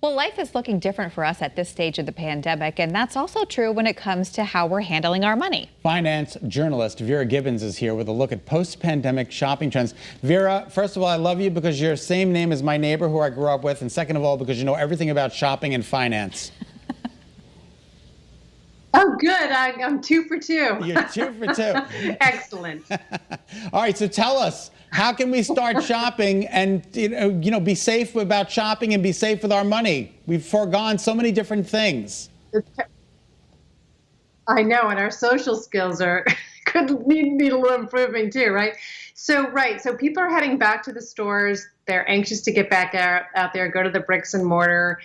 Well, life is looking different for us at this stage of the pandemic, and that's also true when it comes to how we're handling our money. Finance journalist Vera Gibbons is here with a look at post-pandemic shopping trends. Vera, first of all, I love you because you're the same name as my neighbor who I grew up with, and second of all, because you know everything about shopping and finance. Oh, good. I'm 2 for 2. You're 2 for 2. Excellent. All right, so tell us, how can we start shopping and be safe about shopping and be safe with our money? We've foregone so many different things. I know, and our social skills could need a little improving too, right? So people are heading back to the stores. They're anxious to get back out there, go to the bricks and mortar.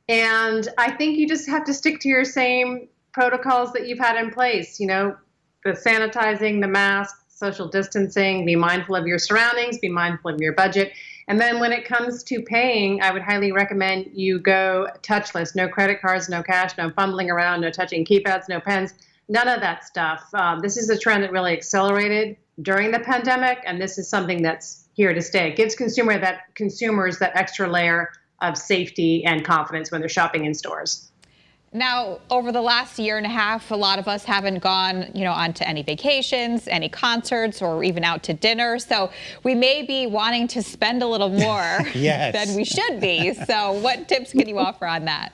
And I think you just have to stick to your same protocols that you've had in place, the sanitizing, the mask, social distancing, be mindful of your surroundings, be mindful of your budget. And then when it comes to paying, I would highly recommend you go touchless, no credit cards, no cash, no fumbling around, no touching keypads, no pens, none of that stuff. This is a trend that really accelerated during the pandemic, and this is something that's here to stay. It gives consumers that extra layer of safety and confidence when they're shopping in stores. Now, over the last year and a half, a lot of us haven't gone, on to any vacations, any concerts, or even out to dinner. So we may be wanting to spend a little more yes. than we should be. So what tips can you offer on that?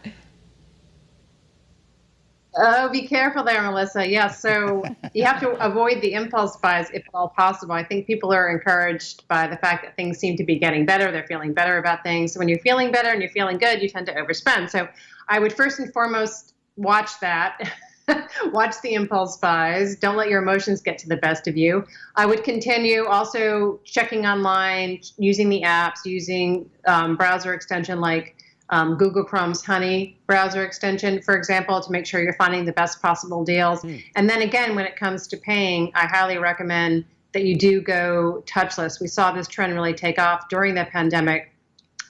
Oh, be careful there, Melissa. Yes, so you have to avoid the impulse buys if at all possible. I think people are encouraged by the fact that things seem to be getting better. They're feeling better about things. So when you're feeling better and you're feeling good, you tend to overspend. So I would first and foremost watch that. Watch the impulse buys. Don't let your emotions get to the best of you. I would continue also checking online, using the apps, using browser extension like Google Chrome's Honey browser extension, for example, to make sure you're finding the best possible deals. And then again, when it comes to paying, I highly recommend that you do go touchless. We saw this trend really take off during the pandemic,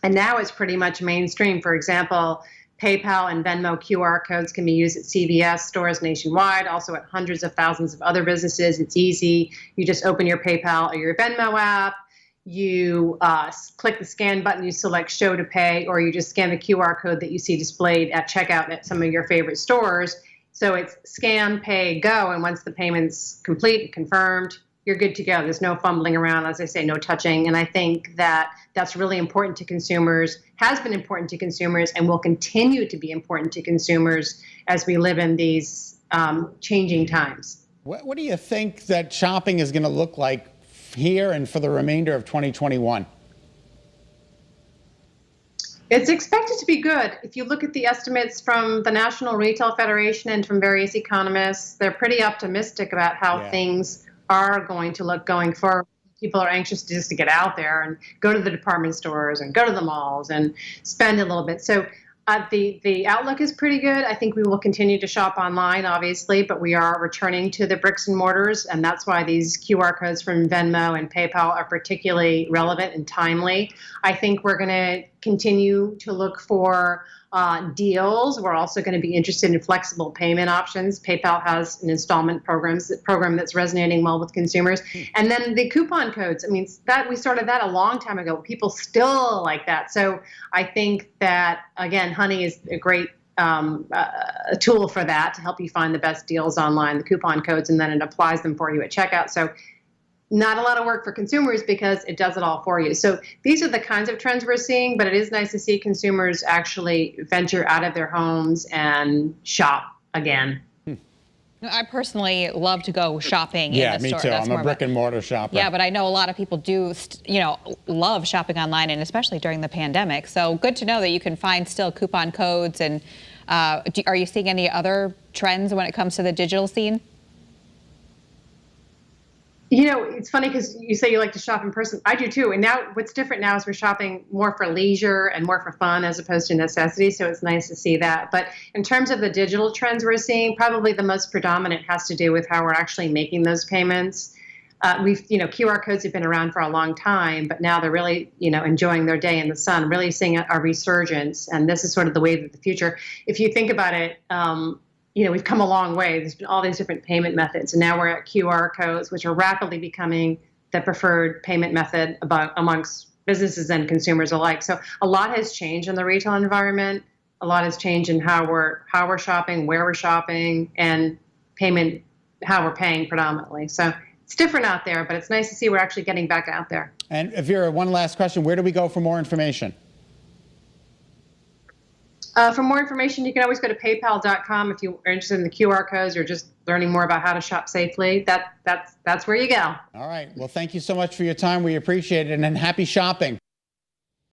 and now it's pretty much mainstream. For example, PayPal and Venmo QR codes can be used at CVS stores nationwide, also at hundreds of thousands of other businesses. It's easy. You just open your PayPal or your Venmo app. You click the scan button, you select show to pay, or you just scan the QR code that you see displayed at checkout at some of your favorite stores. So it's scan, pay, go, and once the payment's complete and confirmed, you're good to go. There's no fumbling around, as I say, no touching. And I think that that's really important to consumers, has been important to consumers, and will continue to be important to consumers as we live in these changing times. What do you think that shopping is going to look like here and for the remainder of 2021? It's expected to be good. If you look at the estimates from the National Retail Federation and from various economists, they're pretty optimistic about how things are going to look going forward. People are anxious just to get out there and go to the department stores and go to the malls and spend a little bit. So the outlook is pretty good. I think we will continue to shop online, obviously, but we are returning to the bricks and mortars, and that's why these QR codes from Venmo and PayPal are particularly relevant and timely. I think we're going to continue to look for deals. We're also going to be interested in flexible payment options. PayPal has an installment program that's resonating well with consumers. And then the coupon codes. I mean, that we started that a long time ago. People still like that. So I think that, again, Honey is a great a tool for that to help you find the best deals online, the coupon codes, and then it applies them for you at checkout. So not a lot of work for consumers because it does it all for you. So these are the kinds of trends we're seeing, but it is nice to see consumers actually venture out of their homes and shop again. I personally love to go shopping in the store. Yeah, me too. I'm a brick and mortar shopper. Yeah, but I know a lot of people do, love shopping online, and especially during the pandemic. So good to know that you can find still coupon codes. And are you seeing any other trends when it comes to the digital scene? It's funny because you say you like to shop in person. I do too. And now what's different now is we're shopping more for leisure and more for fun as opposed to necessity. So it's nice to see that. But in terms of the digital trends we're seeing, probably the most predominant has to do with how we're actually making those payments. QR codes have been around for a long time, but now they're really, enjoying their day in the sun, really seeing a resurgence. And this is sort of the wave of the future. If you think about it, we've come a long way. There's been all these different payment methods, and now we're at QR codes, which are rapidly becoming the preferred payment method amongst businesses and consumers alike. So a lot has changed in the retail environment. A lot has changed in how we're shopping, where we're shopping, and payment, how we're paying predominantly. So it's different out there, but it's nice to see we're actually getting back out there. And Vera, one last question. Where do we go for more information? For more information, you can always go to paypal.com if you are interested in the QR codes or just learning more about how to shop safely. That's where you go. All right. Well, thank you so much for your time. We appreciate it, and happy shopping.